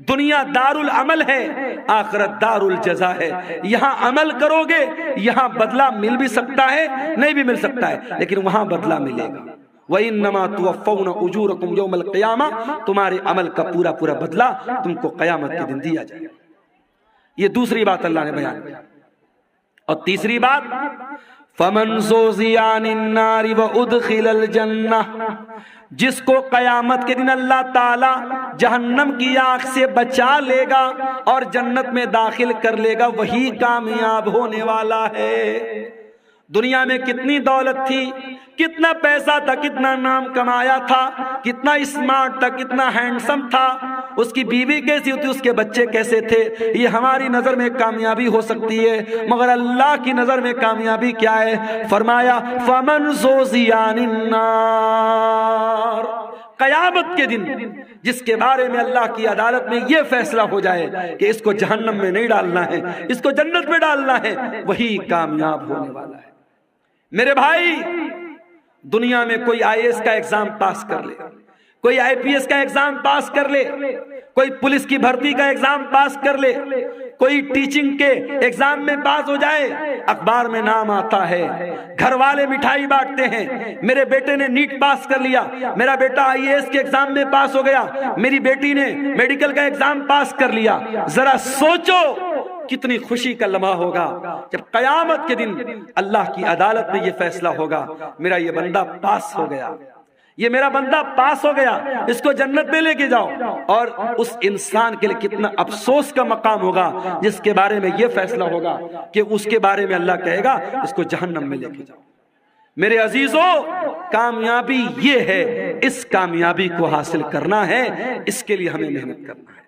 دنیا دار العمل ہے، آخرت دار الجزا ہے۔ یہاں عمل کرو گے یہاں بدلہ مل بھی سکتا ہے، نہیں بھی مل سکتا ہے، لیکن وہاں بدلہ ملے گا۔ وَإِنَّمَا تُوَفَّوْنَ أُجُورَكُمْ يَوْمَ الْقِيَامَةِ، تمہارے عمل کا پورا پورا بدلہ تم کو قیامت کے دن دیا جائے گا۔ یہ دوسری بات اللہ نے بیان کی۔ اور تیسری بات فَمَنْ زُحْزِحَ عَنِ النَّارِ وَأُدْخِلَ الْجَنَّةَ، جس کو قیامت کے دن اللہ تعالی جہنم کی آگ سے بچا لے گا اور جنت میں داخل کر لے گا، وہی کامیاب ہونے والا ہے۔ دنیا میں کتنی دولت تھی، کتنا پیسہ تھا، کتنا نام کمایا تھا، کتنا اسمارٹ تھا، کتنا ہینڈسم تھا، اس کی بیوی کیسی ہوتی، اس کے بچے کیسے تھے، یہ ہماری نظر میں کامیابی ہو سکتی ہے، مگر اللہ کی نظر میں کامیابی کیا ہے؟ فرمایا فَمَنْ زُحْزِحَ عَنِ النَّارِ، قیامت کے دن جس کے بارے میں اللہ کی عدالت میں یہ فیصلہ ہو جائے کہ اس کو جہنم میں نہیں ڈالنا ہے، اس کو جنت میں ڈالنا ہے، وہی کامیاب ہونے والا ہے۔ میرے بھائی دنیا میں کوئی IAS کا ایگزام پاس کر لے، کوئی IPS کا ایگزام پاس کر لے، کوئی پولیس کی بھرتی کا ایگزام پاس کر لے، کوئی ٹیچنگ کے ایگزام میں پاس ہو جائے، اخبار میں نام آتا ہے، گھر والے مٹھائی بانٹتے ہیں، میرے بیٹے نے نیٹ پاس کر لیا، میرا بیٹا IAS کے ایگزام میں پاس ہو گیا، میری بیٹی نے میڈیکل کا ایگزام پاس کر لیا۔ ذرا سوچو کتنی خوشی کا لمحہ ہوگا جب قیامت کے دن اللہ کی عدالت میں یہ فیصلہ ہوگا، میرا یہ بندہ پاس ہو گیا، یہ میرا بندہ پاس ہو گیا، اس کو جنت میں لے کے جاؤ۔ اور اس انسان کے لیے کتنا افسوس کا مقام ہوگا جس کے بارے میں یہ فیصلہ ہوگا کہ اس کے بارے میں اللہ کہے گا اس کو جہنم میں لے کے جاؤ۔ میرے عزیزوں، کامیابی یہ ہے، اس کامیابی کو حاصل کرنا ہے، اس کے لیے ہمیں محنت کرنا ہے۔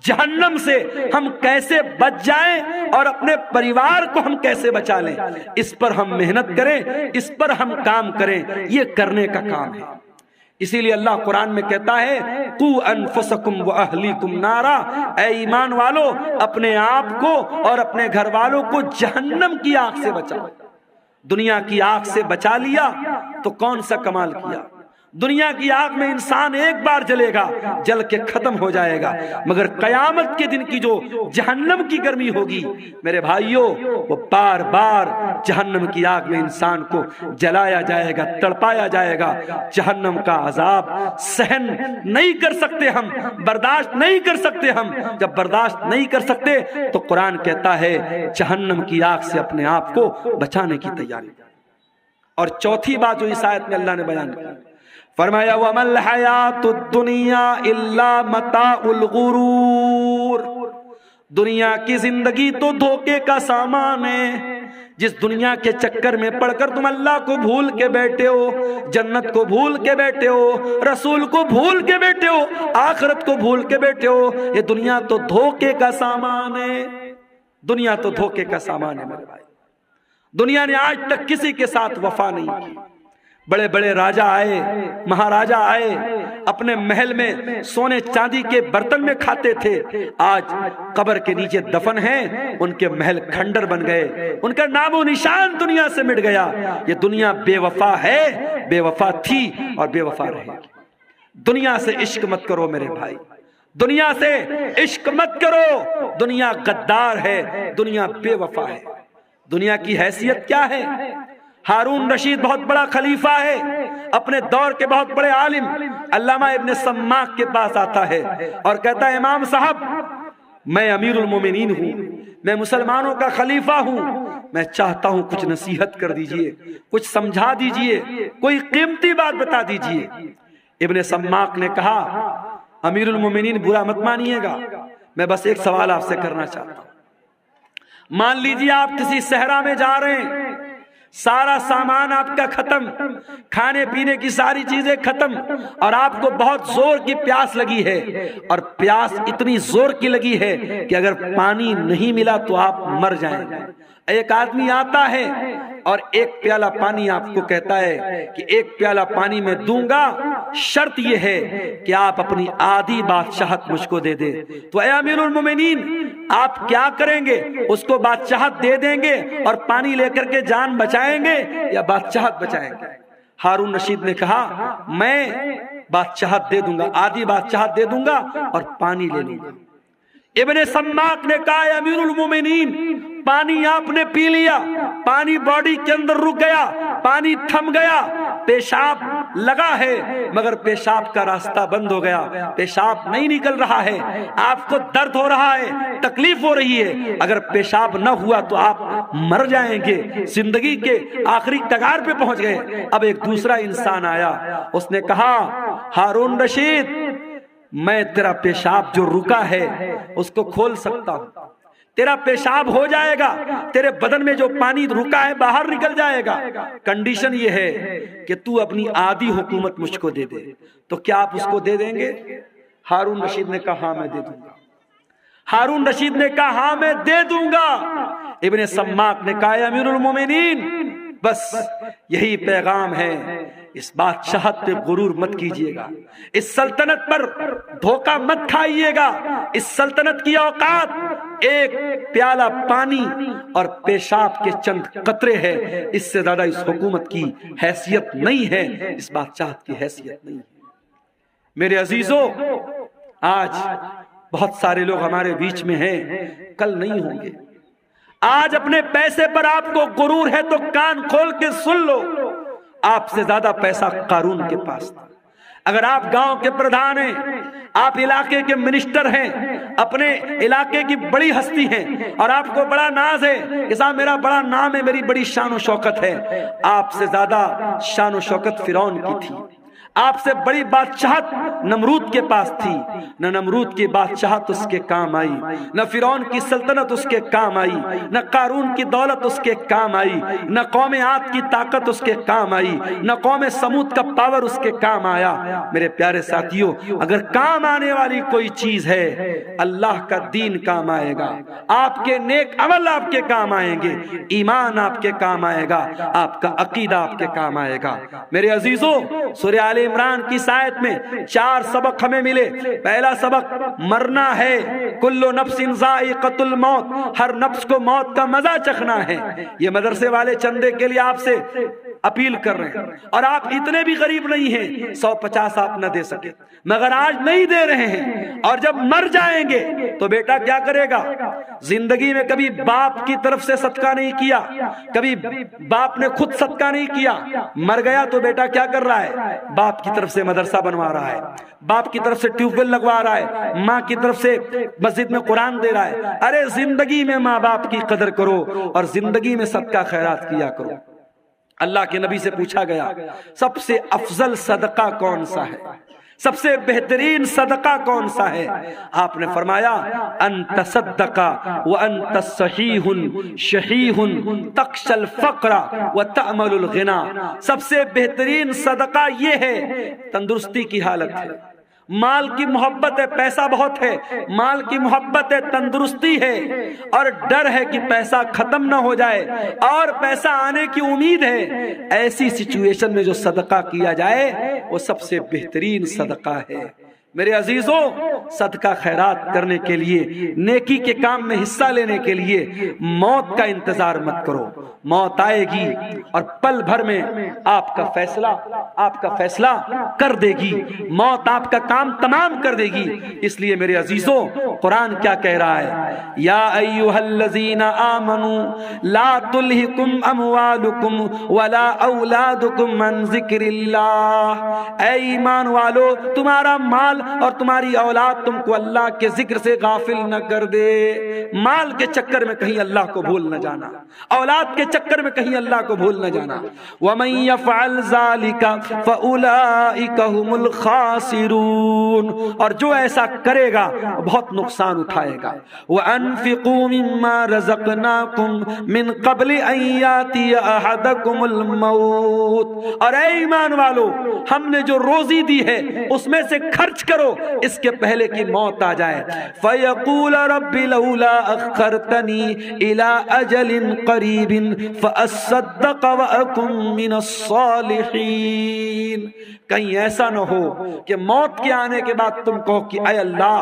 جہنم سے ہم کیسے بچ جائیں اور اپنے پریوار کو ہم کیسے بچا لیں، اس پر ہم محنت کریں، اس پر ہم کام کریں، یہ کرنے کا کام ہے۔ اسی لیے اللہ قرآن میں کہتا ہے قُوا أَنفُسَكُمْ وَأَهْلِيكُمْ نَارًا، اے ایمان والو اپنے آپ کو اور اپنے گھر والوں کو جہنم کی آگ سے بچاؤ۔ دنیا کی آگ سے بچا لیا تو کون سا کمال کیا؟ دنیا کی آگ میں انسان ایک بار جلے گا، جل کے ختم ہو جائے گا، مگر قیامت کے دن کی جو جہنم کی گرمی ہوگی میرے بھائیوں، وہ بار بار جہنم کی آگ میں انسان کو جلایا جائے گا، تڑپایا جائے گا۔ جہنم کا عذاب سہن نہیں کر سکتے ہم، برداشت نہیں کر سکتے ہم۔ جب برداشت نہیں کر سکتے تو قرآن کہتا ہے جہنم کی آگ سے اپنے آپ کو بچانے کی تیاری۔ اور چوتھی بات جو اس آیت میں اللہ نے بیان کی، فرمایا وَمَا الْحَيَاةُ الدُّنْيَا إِلَّا مَتَاعُ الْغُرُورِ، دنیا کی زندگی تو دھوکے کا سامان ہے۔ جس دنیا کے چکر میں پڑھ کر تم اللہ کو بھول کے بیٹھے ہو، جنت کو بھول کے بیٹھے ہو، رسول کو بھول کے بیٹھے ہو، آخرت کو بھول کے بیٹھے ہو، یہ دنیا تو دھوکے کا سامان ہے۔ دنیا تو دھوکے کا سامان ہے میرے بھائی۔ دنیا نے آج تک کسی کے ساتھ وفا نہیں کی۔ بڑے بڑے راجہ آئے، مہاراجہ آئے، اپنے محل میں سونے چاندی کے برتن میں کھاتے تھے، آج قبر کے نیچے دفن ہیں، ان کے محل کھنڈر بن گئے، ان کا نام و نشان دنیا سے مٹ گیا۔ یہ دنیا بے وفا ہے، بے وفا تھی اور بے وفا رہے گی۔ دنیا سے عشق مت کرو میرے بھائی، دنیا سے عشق مت کرو، دنیا غدار ہے، دنیا بے وفا ہے۔ دنیا کی حیثیت کیا ہے؟ ہارون رشید بہت بڑا خلیفہ ہے، اپنے دور کے بہت بڑے عالم علامہ ابن سماک کے پاس آتا ہے اور کہتا ہے امام صاحب میں امیر المومنین ہوں، میں مسلمانوں کا خلیفہ ہوں، میں چاہتا ہوں کچھ نصیحت کر دیجئے، کچھ سمجھا دیجئے، کوئی قیمتی بات بتا دیجئے۔ ابن سماک نے کہا امیر المومنین برا مت مانیے گا، میں بس ایک سوال آپ سے کرنا چاہتا ہوں۔ مان لیجئے آپ کسی صحرا میں جا رہے ہیں، سارا سامان آپ کا ختم، کھانے پینے کی ساری چیزیں ختم، اور آپ کو بہت زور کی پیاس لگی ہے، اور پیاس اتنی زور کی لگی ہے کہ اگر پانی نہیں ملا تو آپ مر جائیں گے۔ ایک آدمی آتا ہے اور ایک پیالہ پانی آپ کو کہتا ہے کہ ایک پیالہ پانی میں دوں گا، شرط یہ ہے کہ آپ اپنی آدھی بادشاہت مجھ کو دے دیں۔ تو اے امیر المومنین آپ کیا کریں گے؟ اس کو بادشاہت دے دیں گے اور پانی لے کر کے جان بچائیں گے یا بادشاہت بچائیں گے؟ ہارون رشید نے کہا میں بادشاہت دے دوں گا، آدھی بادشاہت دے دوں گا اور پانی لے لوں گا۔ ابن سماک نے کہا اے امیر المومنین پانی آپ نے پی لیا، پانی باڈی کے اندر رک گیا، پانی تھم گیا، پیشاب لگا ہے مگر پیشاب کا راستہ بند ہو گیا، پیشاب نہیں نکل رہا ہے، آپ کو درد ہو رہا ہے، تکلیف ہو رہی ہے، اگر پیشاب نہ ہوا تو آپ مر جائیں گے، زندگی کے آخری کگار پہ پہنچ گئے۔ اب ایک دوسرا انسان آیا، اس نے کہا ہارون رشید میں تیرا پیشاب جو رکا ہے اس کو کھول سکتا ہوں، تیرا پیشاب ہو جائے گا، تیرے بدن میں جو پانی رکا ہے باہر نکل جائے گا، کنڈیشن یہ ہے کہ تو اپنی آدھی حکومت مجھ کو دے دے۔ تو کیا آپ اس کو دے دیں گے؟ ہارون رشید نے کہا ہاں میں دے دوں گا۔ ہارون رشید نے کہا ہاں میں دے دوں گا۔ ابن سماک نے کہا امیر المومنین بس یہی پیغام ہے، اس بادشاہت پہ غرور مت کیجئے گا، اس سلطنت پر دھوکہ مت کھائیے گا، اس سلطنت کی اوقات ایک پیالہ پانی اور پیشاب کے چند قطرے ہے، اس سے زیادہ اس حکومت کی حیثیت نہیں ہے، اس بادشاہت کی حیثیت نہیں ہے۔ میرے عزیزوں، آج بہت سارے لوگ ہمارے بیچ میں ہیں، کل نہیں ہوں گے۔ آج اپنے پیسے پر آپ کو غرور ہے تو کان کھول کے سن لو، آپ سے زیادہ پیسہ قارون کے پاس تھا۔ اگر آپ گاؤں کے پردھان ہیں، آپ علاقے کے منسٹر ہیں، اپنے علاقے کی بڑی ہستی ہیں، اور آپ کو بڑا ناز ہے کہ صاحب میرا بڑا نام ہے، میری بڑی شان و شوکت ہے، آپ سے زیادہ شان و شوکت فرعون کی تھی۔ آپ سے بڑی بادشاہت نمرود کے پاس تھی، نہ نمرود کی بادشاہت اس کے کام آئی، نہ فرعون کی سلطنت اس کے کام آئی، نہ قارون کی دولت اس کے کام آئی، نہ قوم عاد کی طاقت اس کے کام آئی، نہ قوم سمود کا پاور اس کے کام آیا۔ میرے پیارے ساتھیوں، اگر کام آنے والی کوئی چیز ہے، اللہ کا دین کام آئے گا، آپ کے نیک عمل آپ کے کام آئیں گے، ایمان آپ کے کام آئے گا، آپ کا عقیدہ آپ کے کام آئے گا۔ میرے عزیزوں، سورہ آل عمران کی آیت میں 4 سبق ہمیں ملے۔ پہلا سبق، مرنا ہے، کل نفس ذائقۃ الموت، ہر نفس کو موت کا مزہ چکھنا ہے۔ یہ مدرسے والے چندے کے لیے آپ سے اپیل کر رہے ہیں، اور آپ اتنے بھی غریب نہیں ہیں 150 آپ نہ دے سکے، مگر آج نہیں دے رہے ہیں، اور جب مر جائیں گے تو بیٹا کیا کرے گا؟ زندگی میں کبھی باپ کی طرف سے صدقہ نہیں کیا، کبھی باپ نے خود صدقہ نہیں کیا، مر گیا تو بیٹا کیا کر رہا ہے؟ باپ کی طرف سے مدرسہ بنوا رہا ہے، باپ کی طرف سے ٹیوب ویل لگوا رہا ہے، ماں کی طرف سے مسجد میں قرآن دے رہا ہے۔ ارے زندگی میں ماں باپ کی قدر کرو، اور زندگی میں صدقہ خیرات کیا کرو۔ اللہ کے نبی سے پوچھا گیا، سب سے افضل صدقہ کون سا ہے؟ سب سے بہترین صدقہ کون سا ہے؟ آپ نے فرمایا، انت صدق وانت صحیح شحیح تخشى الفقر وتأمل الغنى۔ سب سے بہترین صدقہ یہ ہے، تندرستی کی حالت ہے، مال کی محبت ہے، پیسہ بہت ہے، مال کی محبت ہے، تندرستی ہے، اور ڈر ہے کہ پیسہ ختم نہ ہو جائے، اور پیسہ آنے کی امید ہے۔ ایسی سچویشن میں جو صدقہ کیا جائے وہ سب سے بہترین صدقہ ہے۔ میرے عزیزوں، صدقہ خیرات کرنے کے لیے، نیکی کے کام میں حصہ لینے کے لیے موت کا انتظار مت کرو۔ موت آئے گی اور پل بھر میں آپ کا فیصلہ کر دے گی، موت آپ کا کام تمام کر دے گی۔ اس لیے میرے عزیزوں، قرآن کیا کہہ رہا ہے؟ یا ایھا الذین آمنوا لا تلھکم اموالکم ولا اولادکم عن ذکر اللہ۔ اے ایمان والو، تمہارا مال اور تمہاری اولاد تم کو اللہ کے ذکر سے غافل نہ کر دے۔ مال کے چکر میں کہیں اللہ کو بھول نہ جانا، اولاد کے چکر میں کہیں اللہ کو بھول نہ جانا۔ وَمَن يَفْعَلْ ذَلِكَ فَأُولَئِكَ هُمُ الْخَاسِرُونَ، اور جو ایسا کرے گا بہت نقصان اٹھائے گا۔ وَأَنفِقُوا مِمَّا رَزَقْنَاكُمْ مِن قَبْلِ أَن يَأْتِيَ أَحَدَكُمُ الْمَوْتُ، اور اے ایمان والو، ہم نے جو روزی دی ہے اس میں سے خرچ کرو اس کے پہلے کہ موت آ جائے۔ فَيَقُولَ رَبِّ لَوْلَا أَخَّرْتَنِي إِلَىٰ أَجَلٍ قَرِيبٍ فَأَصَّدَّقَ وَأَكُن مِّنَ الصَّالِحِينَ۔ کہیں ایسا نہ ہو کہ موت کے آنے کے بعد تم کہو کہ اے اللہ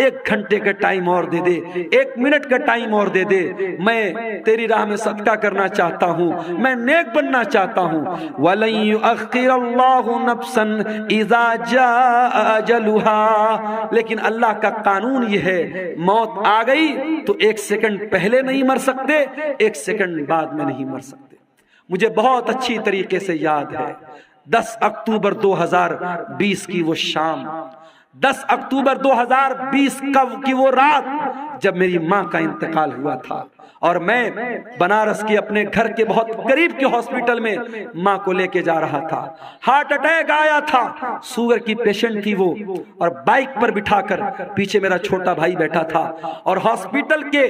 1 گھنٹے کا ٹائم اور دے دے، 1 منٹ کا ٹائم اور دے دے، میں تیری راہ میں صدقہ کرنا چاہتا ہوں، میں نیک بننا چاہتا ہوں۔ وَلَن يُؤَخِّرَ اللَّهُ نَفْسًا إِذَا جَاءَ أَجَلُهَا، لیکن اللہ کا قانون یہ ہے، موت آ گئی تو 1 سیکنڈ پہلے نہیں مر سکتے، 1 سیکنڈ بعد میں نہیں مر سکتے۔ مجھے بہت اچھی طریقے سے یاد ہے 10 اکتوبر 2020 کی وہ شام، 10 اکتوبر 2020 کی وہ رات جب میری ماں کا انتقال ہوا تھا، اور میں بنارس کے اپنے گھر کے بہت قریب کے ہاسپٹل میں ماں کو لے کے جا رہا تھا۔ ہارٹ اٹیک آیا تھا، شوگر کی پیشنٹ تھی وہ، اور بائک پر بٹھا کر پیچھے میرا چھوٹا بھائی بیٹھا تھا، اور ہاسپٹل کے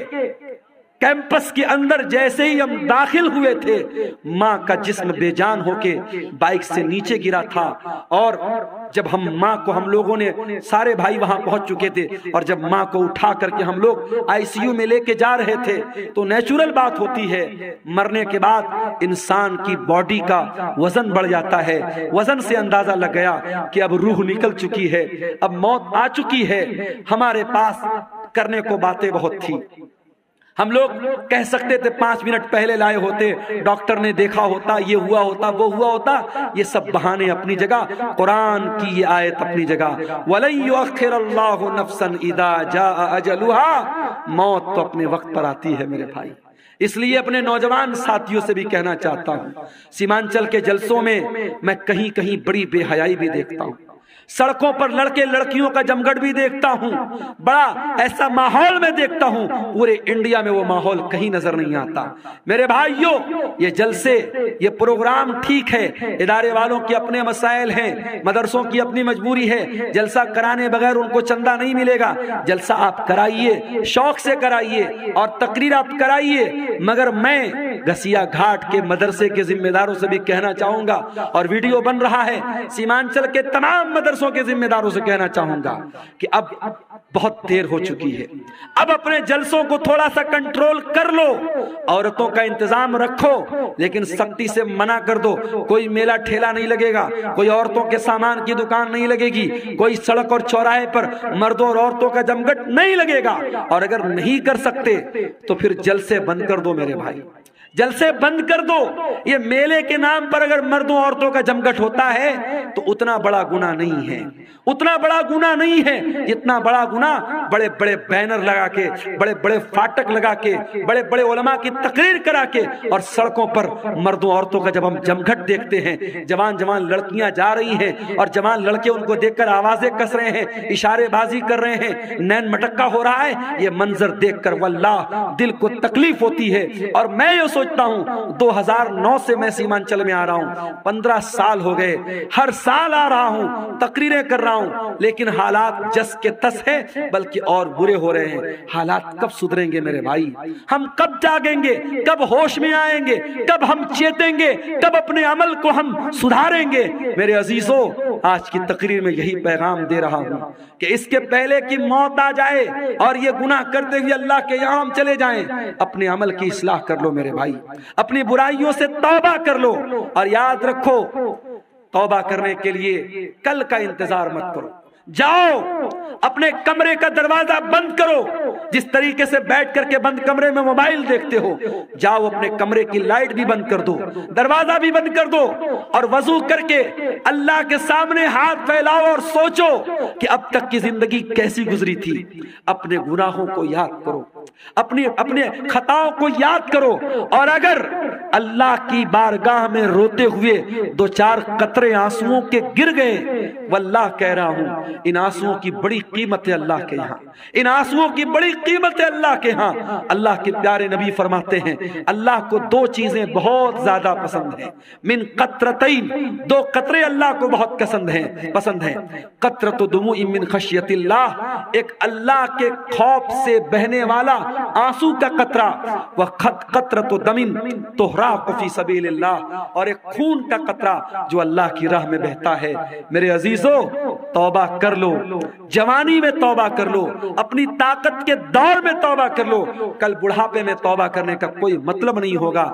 کیمپس کے اندر جیسے ہی ہم داخل ہوئے تھے، ماں کا جسم بے جان ہو کے بائک سے نیچے گرا تھا، اور جب ماں کو ہم لوگوں نے، سارے بھائی وہاں پہنچ چکے تھے، اور جب ماں کو اٹھا کر کے ہم لوگ ICU میں لے کے جا رہے تھے، تو نیچرل بات ہوتی ہے، مرنے کے بعد انسان کی باڈی کا وزن بڑھ جاتا ہے۔ وزن سے اندازہ لگ گیا کہ اب روح نکل چکی ہے، اب موت آ چکی ہے۔ ہمارے پاس کرنے کو باتیں بہت تھی، ہم لوگ کہہ سکتے تھے 5 منٹ پہلے لائے ہوتے، ڈاکٹر نے دیکھا ہوتا، یہ ہوا ہوتا، وہ ہوا ہوتا۔ یہ سب بہانے اپنی جگہ، قرآن کی یہ آیت اپنی جگہ، وَلَن يُؤَخِّرَ اللَّهُ نَفْسًا إِذَا جَاءَ أَجَلُهَا۔ موت تو اپنے وقت پر آتی ہے میرے بھائی۔ اس لیے اپنے نوجوان ساتھیوں سے بھی کہنا چاہتا ہوں، سیمانچل کے جلسوں میں میں کہیں کہیں بڑی بے حیائی بھی دیکھتا ہوں، سڑکوں پر لڑکے لڑکیوں کا جمگھٹ بھی دیکھتا ہوں، بڑا ایسا ماحول میں دیکھتا ہوں، پورے انڈیا میں وہ ماحول کہیں نظر نہیں آتا۔ میرے بھائیوں، یہ جلسے، یہ پروگرام ٹھیک ہے، ادارے والوں کے اپنے مسائل ہیں، مدرسوں کی اپنی مجبوری ہے، جلسہ کرانے بغیر ان کو چندہ نہیں ملے گا۔ جلسہ آپ کرائیے، شوق سے کرائیے اور تقریر آپ کرائیے، مگر میں گھسیا گھاٹ کے مدرسے کے ذمہ داروں سے بھی کہنا چاہوں گا، اور ویڈیو بن رہا ہے، سیمانچل کے تمام مدرسوں کے ذمہ داروں سے کہنا چاہوں گا کہ اب بہت دیر ہو چکی ہے، اب اپنے جلسوں کو تھوڑا سا کنٹرول کر لو، عورتوں کا انتظام رکھو لیکن سختی سے منع کر دو، کوئی میلہ ٹھیلا نہیں لگے گا، کوئی عورتوں کے سامان کی دکان نہیں لگے گی، کوئی سڑک اور چوراہے پر مردوں اور عورتوں کا جمگھٹ نہیں لگے گا، اور اگر نہیں کر سکتے تو پھر جلسے بند کر دو میرے بھائی، جلسے بند کر دو۔ یہ میلے کے نام پر اگر مردوں عورتوں کا جمگھٹ ہوتا ہے تو اتنا بڑا گناہ نہیں ہے، اتنا بڑا گناہ نہیں ہے جتنا بڑا گناہ بڑے بڑے بینر لگا کے، بڑے بڑے فاٹک لگا کے، بڑے بڑے علماء کی تقریر کرا کے، اور سڑکوں پر مردوں عورتوں کا جب ہم جمگھٹ دیکھتے ہیں، جوان جوان لڑکیاں جا رہی ہیں اور جوان لڑکے ان کو دیکھ کر آوازیں کس رہے ہیں، اشارے بازی کر رہے ہیں، نین مٹکا ہو رہا ہے، یہ منظر دیکھ کر واللہ دل کو تکلیف ہوتی ہے۔ اور میں یہ سوچتا ہوں 2009 سے میں سیمانچل میں آ رہا ہوں، 15 سال ہو گئے، ہر سال آ رہا ہوں، تقریریں کر رہا ہوں، لیکن حالات جس کے تس ہے بلکہ اور برے ہو رہے ہیں۔ حالات کب سدھریں گے میرے بھائی؟ ہم کب جاگیں گے؟ کب ہوش میں آئیں گے؟ کب ہم چیتیں گے؟ کب اپنے عمل کو ہم سدھاریں گے؟ میرے عزیزوں، آج کی تقریر میں یہی پیغام دے رہا ہوں کہ اس کے پہلے کہ موت آ جائے اور یہ گناہ کرتے ہوئے اللہ کے یہاں ہم چلے جائیں، اپنے عمل کی اصلاح کر لو میرے بھائی، اپنی برائیوں سے توبہ کر لو، اور یاد رکھو توبہ کرنے کے لیے کل کا انتظار مت کرو، جاؤ اپنے کمرے کا دروازہ بند کرو، جس طریقے سے بیٹھ کر کے بند کمرے میں موبائل دیکھتے ہو، جاؤ اپنے کمرے کی لائٹ بھی بند کر دو، دروازہ بھی بند کر دو، اور وضو کر کے اللہ کے سامنے ہاتھ پھیلاؤ اور سوچو کہ اب تک کی زندگی کیسی گزری تھی، اپنے گناہوں کو یاد کرو، اپنے خطاؤں کو یاد کرو، اور اگر اللہ کی بارگاہ میں روتے ہوئے 2-4 قطرے آنسوؤں کے گر گئے، واللہ کہہ رہا ہوں ان آنسوؤں کی بڑی قیمت ہے اللہ کے یہاں، ان آنسوؤں کی بڑی قیمت ہے اللہ کے ہاں۔ اللہ کے پیارے نبی فرماتے ہیں اللہ کو 2 چیزیں بہت زیادہ پسند ہیں، من قطرتین، 2 قطرے اللہ کو بہت پسند ہیں، قطرۃ دموع من خشیت اللہ، ایک اللہ کے خوف سے بہنے والا آنسو کا قطرہ، قطرۃ دم تحراق فی سبیل اللہ، اور ایک خون کا قطرہ جو اللہ کی راہ میں بہتا ہے۔ میرے عزیزو، توبہ کر لو، جوانی میں توبہ کر لو، اپنی طاقت کے دور میں توبہ کر لو، کل بڑھاپے میں توبہ کرنے کا کوئی مطلب نہیں ہوگا۔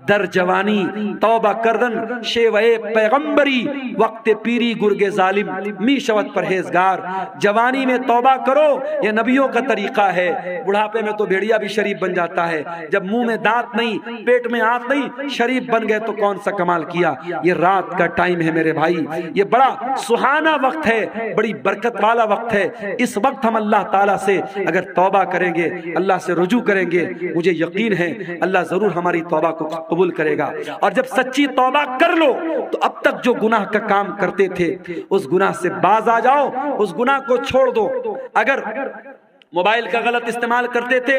در جوانی توبہ کردن شیوئے پیغمبری، وقت پیری گرگ ظالم می شوت پرہیزگار۔ جوانی میں توبہ کرو، یہ نبیوں کا طریقہ ہے، بڑھاپے میں تو بھیڑیا بھی شریف بن جاتا ہے، جب منہ میں دانت نہیں، پیٹ میں آنت نہیں، شریف بن گئے تو کون سا کمال کیا۔ یہ رات کا ٹائم ہے میرے بھائی، یہ بڑا سہانا وقت ہے، بڑی برکت والا وقت ہے۔ اس وقت ہم اللہ تعالیٰ سے اگر توبہ کریں گے، اللہ سے رجوع کریں گے، مجھے یقین ہے اللہ ضرور ہماری توبہ کو قبول کرے گا۔ اور جب سچی توبہ کر لو تو اب تک جو گناہ کا کام کرتے تھے اس گناہ سے باز آ جاؤ، اس گناہ کو چھوڑ دو۔ اگر موبائل کا غلط استعمال کرتے تھے،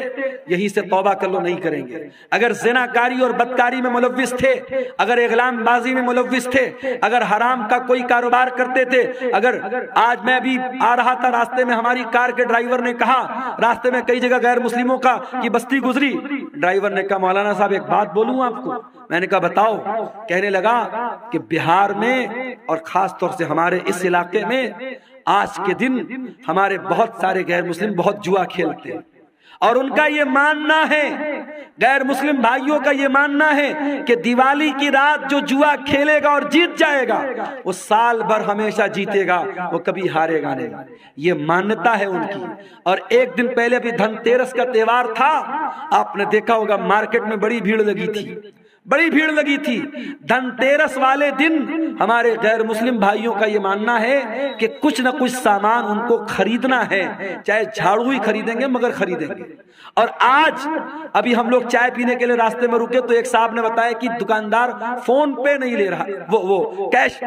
یہی سے توبہ کر لو، نہیں کریں گے۔ اگر زنا کاری اور بدکاری میں ملوث تھے، اگر اغلام بازی میں ملوث تھے، اگر حرام کا کوئی کاروبار کرتے تھے، اگر آج میں بھی آ رہا تھا، راستے میں ہماری کار کے ڈرائیور نے کہا، راستے میں کئی جگہ غیر مسلموں کی بستی گزری، ڈرائیور نے کہا مولانا صاحب ایک بات بولوں آپ کو؟ میں نے کہا بتاؤ۔ کہنے لگا کہ بہار میں اور خاص طور سے ہمارے اس علاقے میں آج کے دن ہمارے بہت سارے غیر مسلم بہت جوا کھیلتے ہیں، اور ان کا یہ ماننا ہے غیر مسلم بھائیوں کا یہ ماننا ہے کہ دیوالی کی رات جو جوا کھیلے گا اور جیت جائے گا وہ سال بھر ہمیشہ جیتے گا، وہ کبھی ہارے گا نہیں، یہ مانتا ہے ان کی۔ اور ایک دن پہلے بھی دھن تیرس کا تہوار تھا، آپ نے دیکھا ہوگا مارکیٹ میں بڑی بھیڑ لگی تھی، بڑی بھیڑ لگی تھی۔ دھن تیرس والے دن ہمارے غیر مسلم بھائیوں کا یہ ماننا ہے کہ کچھ نہ کچھ سامان ان کو خریدنا ہے، چاہے جھاڑو ہی خریدیں گے مگر خریدیں گے۔ اور آج ابھی ہم لوگ چائے پینے کے لیے راستے میں رکے تو ایک صاحب نے بتایا کہ دکاندار فون پے نہیں لے رہا، وہ کیش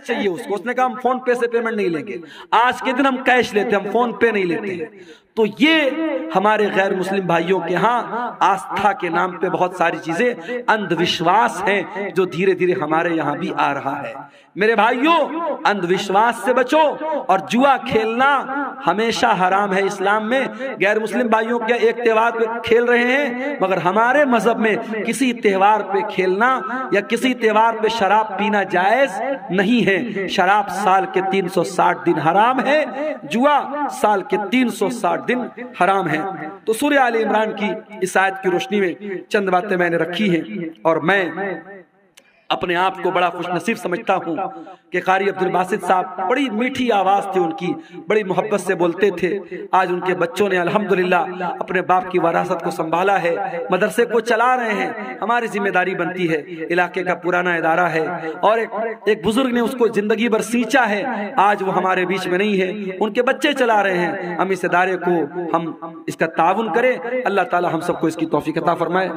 چاہیے اس کو، اس نے کہا ہم فون پے سے پیمنٹ نہیں لیں گے، آج کے دن ہم کیش لیتے ہیں، ہم فون پے نہیں لیتے ہیں۔ تو یہ ہمارے غیر مسلم بھائیوں کے ہاں آستھا کے نام پہ بہت ساری چیزیں اندھ وشواس ہیں جو دھیرے دھیرے ہمارے یہاں بھی آ رہا ہے۔ میرے بھائیوں، اندھ وشواس سے بچو، اور جوا کھیلنا ہمیشہ حرام ہے اسلام میں۔ غیر مسلم بھائیوں کے ایک تہوار پہ کھیل رہے ہیں، مگر ہمارے مذہب میں کسی تہوار پہ کھیلنا یا کسی تہوار پہ شراب پینا جائز نہیں ہے۔ شراب سال کے 360 دن حرام ہے، جوا سال کے 360 دن حرام ہے۔ تو سورہ آل عمران کی اس آیت کی روشنی میں چند باتیں میں نے رکھی ہیں، اور میں اپنے آپ کو بڑا خوش نصیب سمجھتا ہوں کہ قاری عبد الباسط صاحب، بڑی میٹھی آواز تھی ان کی، بڑی محبت سے بولتے تھے۔ آج ان کے بچوں نے الحمدللہ اپنے باپ کی وراثت کو سنبھالا ہے، مدرسے کو چلا رہے ہیں۔ ہماری ذمہ داری بنتی ہے، علاقے کا پرانا ادارہ ہے، اور ایک بزرگ نے اس کو زندگی بھر سینچا ہے، آج وہ ہمارے بیچ میں نہیں ہے، ان کے بچے چلا رہے ہیں۔ ہم اس ادارے کو، ہم اس کا تعاون کریں، اللہ تعالی ہم سب کو اس کی توفیق عطا فرمائے۔